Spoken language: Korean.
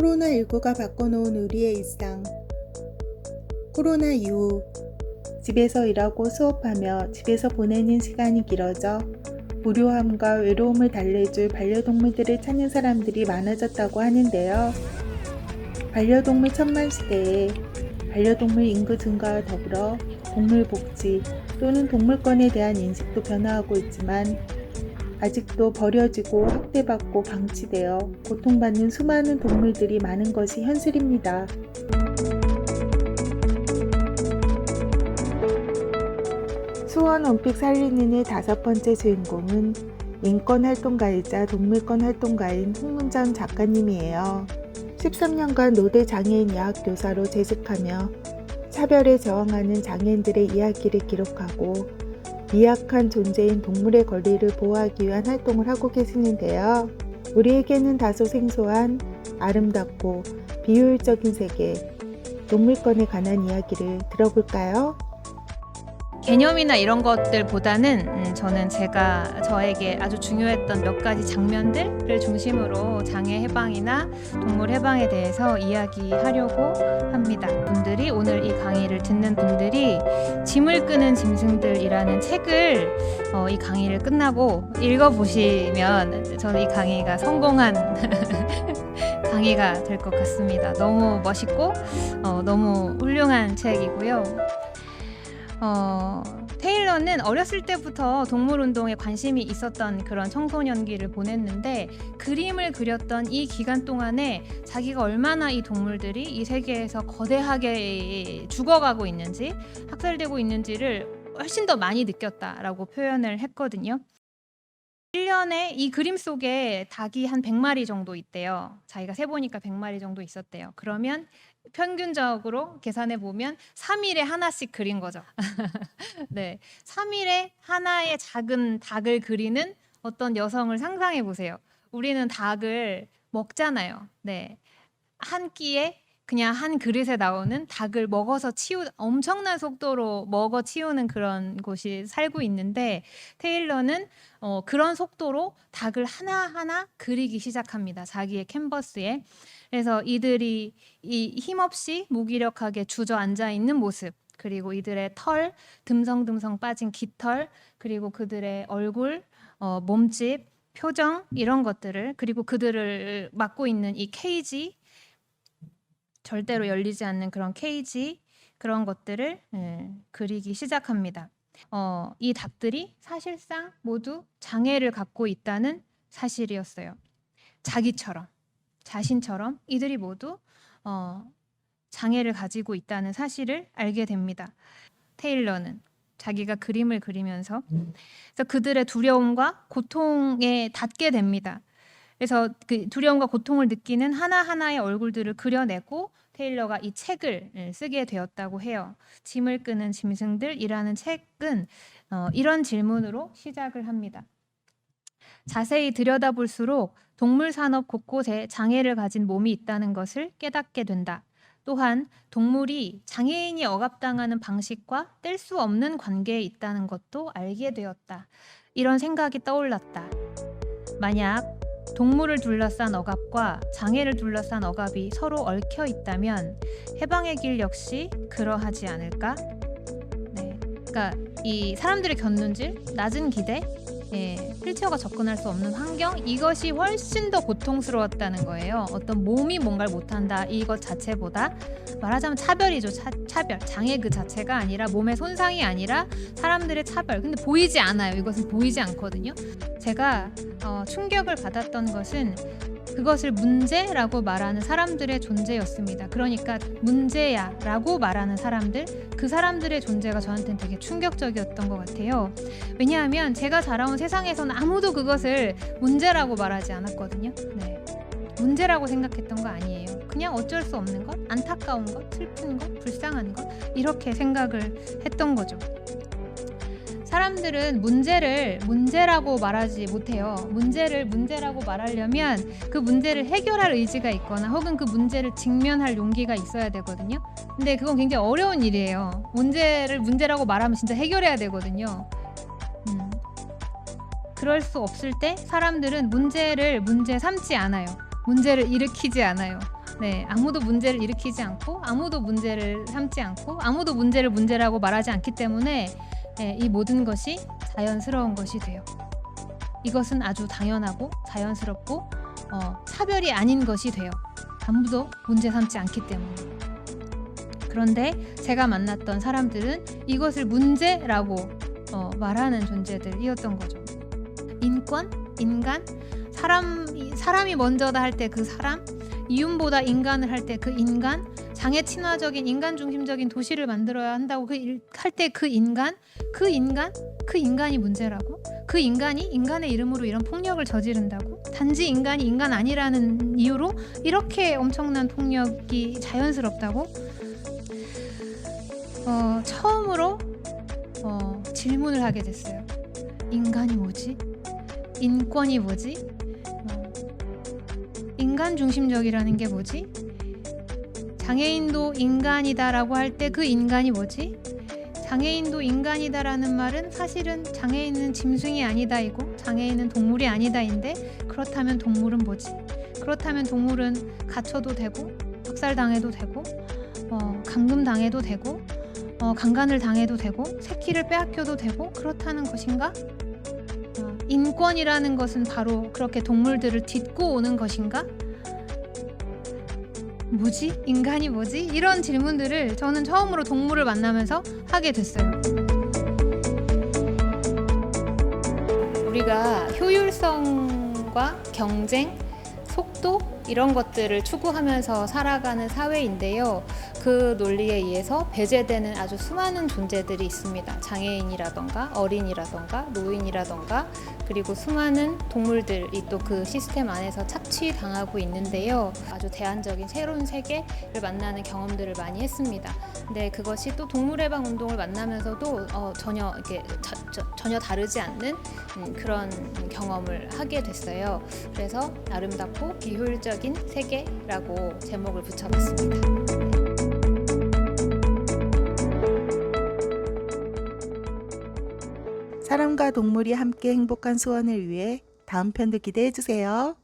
코로나19가 바꿔놓은 우리의 일상. 코로나 이후 집에서 일하고 수업하며 집에서 보내는 시간이 길어져 무료함과 외로움을 달래줄 반려동물들을 찾는 사람들이 많아졌다고 하는데요. 반려동물 천만 시대에 반려동물 인구 증가와 더불어 동물 복지 또는 동물권에 대한 인식도 변화하고 있지만 아직도 버려지고 학대받고 방치되어 고통받는 수많은 동물들이 많은 것이 현실입니다. 수원 올림픽 살리는의 5번째 주인공은 인권활동가이자 동물권 활동가인 홍문정 작가님이에요. 13년간 노대 장애인 야학 교사로 재직하며 차별에 저항하는 장애인들의 이야기를 기록하고 미약한 존재인 동물의 권리를 보호하기 위한 활동을 하고 계시는데요. 우리에게는 다소 생소한 아름답고 비효율적인 세계, 동물권에 관한 이야기를 들어볼까요? 개념이나 이런 것들보다는 저는 저에게 아주 중요했던 몇 가지 장면들을 중심으로 장애 해방이나 동물 해방에 대해서 이야기하려고 합니다. 오늘 이 강의를 듣는 분들이 짐을 끄는 짐승들이라는 책을 이 강의를 끝나고 읽어보시면 저는 이 강의가 성공한 강의가 될 것 같습니다. 너무 멋있고 너무 훌륭한 책이고요. 테일러는 어렸을 때부터 동물운동에 관심이 있었던 그런 청소년기를 보냈는데 그림을 그렸던 이 기간 동안에 자기가 얼마나 이 동물들이 이 세계에서 거대하게 죽어가고 있는지 학살되고 있는지를 훨씬 더 많이 느꼈다라고 표현을 했거든요. 1년에 이 그림 속에 닭이 한 100마리 정도 있대요. 자기가 세보니까 100마리 정도 있었대요. 그러면 평균적으로 계산해 보면 3일에 하나씩 그린 거죠. 네, 3일에 하나의 작은 닭을 그리는 어떤 여성을 상상해 보세요. 우리는 닭을 먹잖아요. 네, 한 끼에 그냥 한 그릇에 나오는 닭을 먹어서 엄청난 속도로 먹어 치우는 그런 곳이 살고 있는데 테일러는 그런 속도로 닭을 하나하나 그리기 시작합니다. 자기의 캔버스에. 그래서 이들이 힘없이 무기력하게 주저앉아 있는 모습, 그리고 이들의 털, 듬성듬성 빠진 깃털, 그리고 그들의 얼굴, 몸집, 표정 이런 것들을, 그리고 그들을 막고 있는 이 케이지, 절대로 열리지 않는 그런 케이지, 그런 것들을 그리기 시작합니다. 이 닭들이 사실상 모두 장애를 갖고 있다는 사실이었어요. 자신처럼 이들이 모두 장애를 가지고 있다는 사실을 알게 됩니다. 테일러는 자기가 그림을 그리면서 그래서 그들의 두려움과 고통에 닿게 됩니다. 그래서 그 두려움과 고통을 느끼는 하나하나의 얼굴들을 그려내고 테일러가 이 책을 쓰게 되었다고 해요. 짐을 끄는 짐승들이라는 책은 이런 질문으로 시작을 합니다. 자세히 들여다볼수록 동물 산업 곳곳에 장애를 가진 몸이 있다는 것을 깨닫게 된다. 또한 동물이 장애인이 억압당하는 방식과 뗄 수 없는 관계에 있다는 것도 알게 되었다. 이런 생각이 떠올랐다. 만약 동물을 둘러싼 억압과 장애를 둘러싼 억압이 서로 얽혀 있다면 해방의 길 역시 그러하지 않을까? 네, 그러니까 이 사람들이 겪는 질, 낮은 기대, 휠체어가 접근할 수 없는 환경, 이것이 훨씬 더 고통스러웠다는 거예요. 어떤 몸이 뭔가를 못한다 이것 자체보다 말하자면 차별이죠. 차별, 장애 그 자체가 아니라 몸의 손상이 아니라 사람들의 차별. 근데 보이지 않아요. 이것은 보이지 않거든요. 제가 충격을 받았던 것은 그것을 문제라고 말하는 사람들의 존재였습니다. 그러니까 문제야 라고 말하는 사람들, 그 사람들의 존재가 저한테는 되게 충격적이었던 것 같아요. 왜냐하면 제가 자라온 세상에서는 아무도 그것을 문제라고 말하지 않았거든요. 네, 문제라고 생각했던 거 아니에요. 그냥 어쩔 수 없는 것, 안타까운 것, 슬픈 것, 불쌍한 것, 이렇게 생각을 했던 거죠. 사람들은 문제를 문제라고 말하지 못해요. 문제를 문제라고 말하려면 그 문제를 해결할 의지가 있거나 혹은 그 문제를 직면할 용기가 있어야 되거든요. 근데 그건 굉장히 어려운 일이에요. 문제를 문제라고 말하면 진짜 해결해야 되거든요. 그럴 수 없을 때 사람들은 문제를 문제 삼지 않아요. 문제를 일으키지 않아요. 네, 아무도 문제를 일으키지 않고 아무도 문제를 삼지 않고 아무도 문제를 문제라고 말하지 않기 때문에 이 모든 것이 자연스러운 것이 돼요. 이것은 아주 당연하고 자연스럽고 차별이 아닌 것이 돼요. 아무도 문제 삼지 않기 때문에. 그런데 제가 만났던 사람들은 이것을 문제라고 말하는 존재들이었던 거죠. 인권, 인간, 사람이 먼저다 할 때 그 사람, 이윤보다 인간을 할 때 그 인간, 장애 친화적인 인간 중심적인 도시를 만들어야 한다고 할 때 그 인간이 문제라고? 그 인간이 인간의 이름으로 이런 폭력을 저지른다고? 단지 인간이 인간 아니라는 이유로 이렇게 엄청난 폭력이 자연스럽다고? 처음으로 질문을 하게 됐어요. 인간이 뭐지? 인권이 뭐지? 인간 중심적이라는 게 뭐지? 장애인도 인간이다라고 할 때 그 인간이 뭐지? 장애인도 인간이다라는 말은 사실은 장애인은 짐승이 아니다이고 장애인은 동물이 아니다인데, 그렇다면 동물은 뭐지? 그렇다면 동물은 갇혀도 되고 박살당해도 되고 감금당해도 되고 강간을 당해도 되고 새끼를 빼앗겨도 되고 그렇다는 것인가? 인권이라는 것은 바로 그렇게 동물들을 딛고 오는 것인가? 뭐지? 인간이 뭐지? 이런 질문들을 저는 처음으로 동물을 만나면서 하게 됐어요. 우리가 효율성과 경쟁, 속도 이런 것들을 추구하면서 살아가는 사회인데요. 그 논리에 의해서 배제되는 아주 수많은 존재들이 있습니다. 장애인이라던가 어린이라던가 노인이라던가 그리고 수많은 동물들이 또 그 시스템 안에서 착취당하고 있는데요. 아주 대안적인 새로운 세계를 만나는 경험들을 많이 했습니다. 근데 그것이 또 동물해방 운동을 만나면서도 전혀 이렇게 전혀 다르지 않는 그런 경험을 하게 됐어요. 그래서 아름답고 비효율적인 세계라고 제목을 붙여봤습니다. 사람과 동물이 함께 행복한 수원을 위해 다음 편도 기대해 주세요.